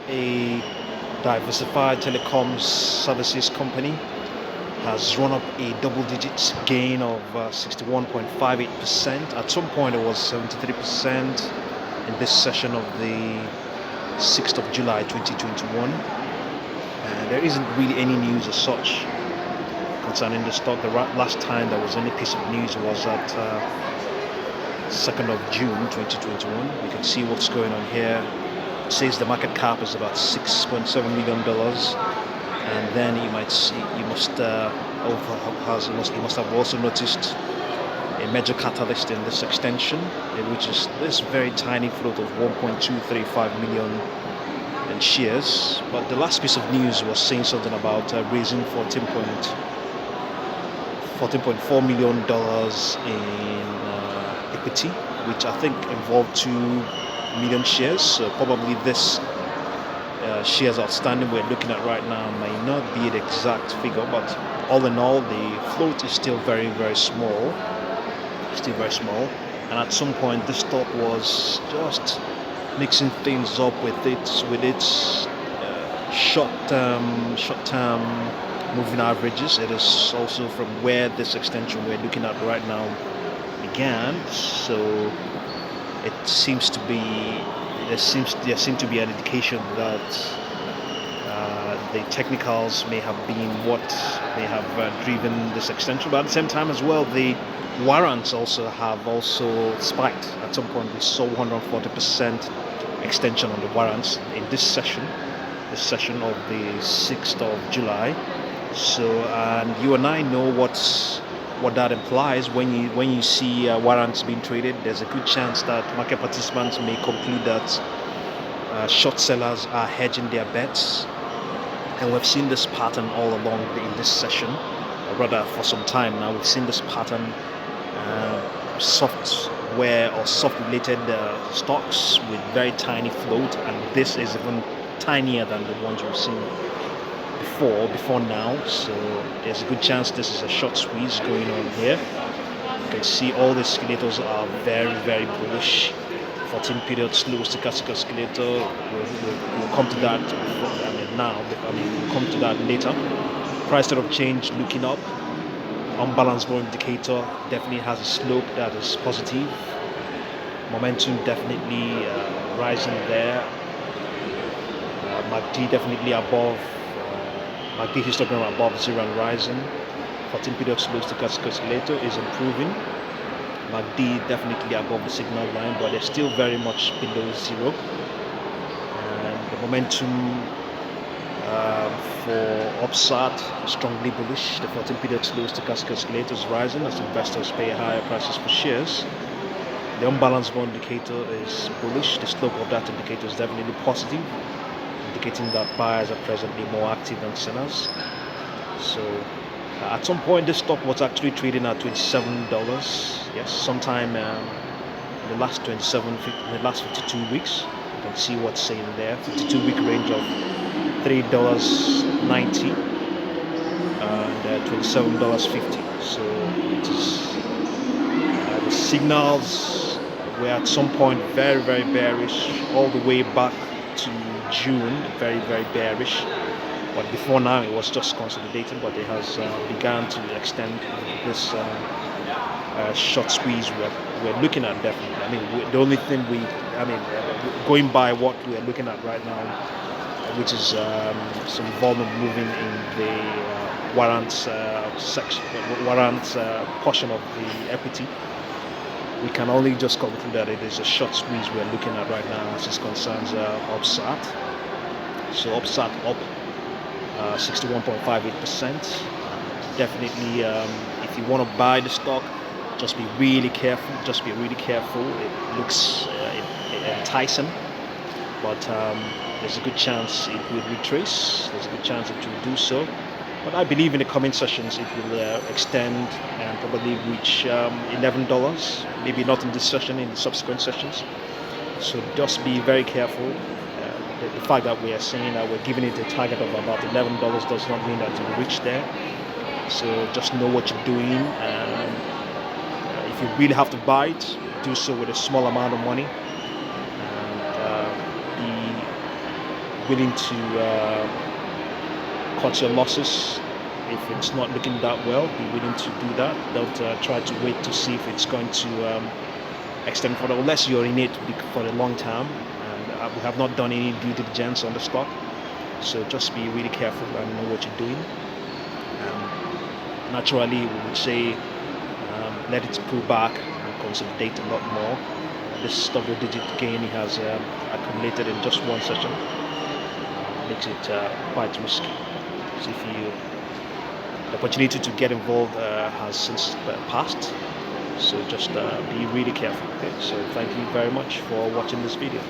a diversified telecoms services company, has run up a double-digit gain of 61.58%. At some point, it was 73% in this session of the 6th of July 2021. And there isn't really any news as such concerning the stock. The last time there was any piece of news was at 2nd of June 2021. You can see what's going on here. It says the market cap is about $6.7 million, and then you might see you must have also noticed a major catalyst in this extension, which is this very tiny float of 1.235 million in shares. But the last piece of news was saying something about raising $14.4 million in equity, which I think involved 2 million shares. So probably this shares outstanding we're looking at right now may not be the exact figure, but all in all, the float is still very, very small. Still very small. And at some point, this stock was just mixing things up with its short-term moving averages. It is also from where this extension we're looking at right now began. So it seems to be there seems to be an indication that the technicals may have been what may have driven this extension, but at the same time as well, the warrants have spiked. At some point, we saw 140% extension on the warrants in this session of the 6th of July. So, and you and I know what that implies. When you see warrants being traded, there's a good chance that market participants may conclude that short sellers are hedging their bets, and we've seen this pattern all along in this session, or rather for some time now. We've seen this pattern, software or soft-related stocks with very tiny float, and this is even tinier than the ones we've seen before now. So there's a good chance this is a short squeeze going on here. You can see all the oscillators are very, very bullish. 14-period slow stochastic oscillator. We'll come to that. We'll come to that later. Price rate of change looking up. Unbalanced volume indicator definitely has a slope that is positive. Momentum definitely rising there. MACD definitely above. MACD histogram above 0 and rising. 14-period slow stochastic oscillator is improving. MACD definitely above the signal line, but they're still very much below 0. And the momentum for ORBSAT is strongly bullish. The 14-period slow stochastic oscillator is rising as investors pay higher prices for shares. The unbalanced volume indicator is bullish. The slope of that indicator is definitely positive, indicating that buyers are presently more active than sellers. So at some point, this stock was actually trading at $27. Yes, sometime in the last 52 weeks. You can see what's saying there. 52-week range of $3.90 and $27.50. So it is the signals were at some point very, very bearish, all the way back to June, very, very bearish. But before now, it was just consolidating, but it has begun to extend this short squeeze we're looking at. Definitely, I mean, the only thing going by what we're looking at right now, which is some volume moving in the warrants portion of the equity, we can only just conclude that it is a short squeeze we're looking at right now as it concerns ORBSAT. So ORBSAT up 61.58%. Definitely, if you want to buy the stock, just be really careful. It looks enticing, but there's a good chance it will retrace. There's a good chance it will do so. But I believe in the coming sessions it will extend and probably reach $11. Maybe not in this session, in the subsequent sessions. So just be very careful. The fact that we are saying that we're giving it a target of about $11 does not mean that it will reach there. So just know what you're doing. If you really have to buy it, do so with a small amount of money. And willing to cut your losses. If it's not looking that well, be willing to do that. Don't try to wait to see if it's going to extend further, unless you're in it for a long term. And we have not done any due diligence on the stock, so just be really careful and know what you're doing. Naturally, we would say let it pull back and consolidate a lot more. This double-digit gain he has accumulated in just one session makes it quite risky. So if the opportunity to get involved has since passed, so just be really careful. Okay? So thank you very much for watching this video.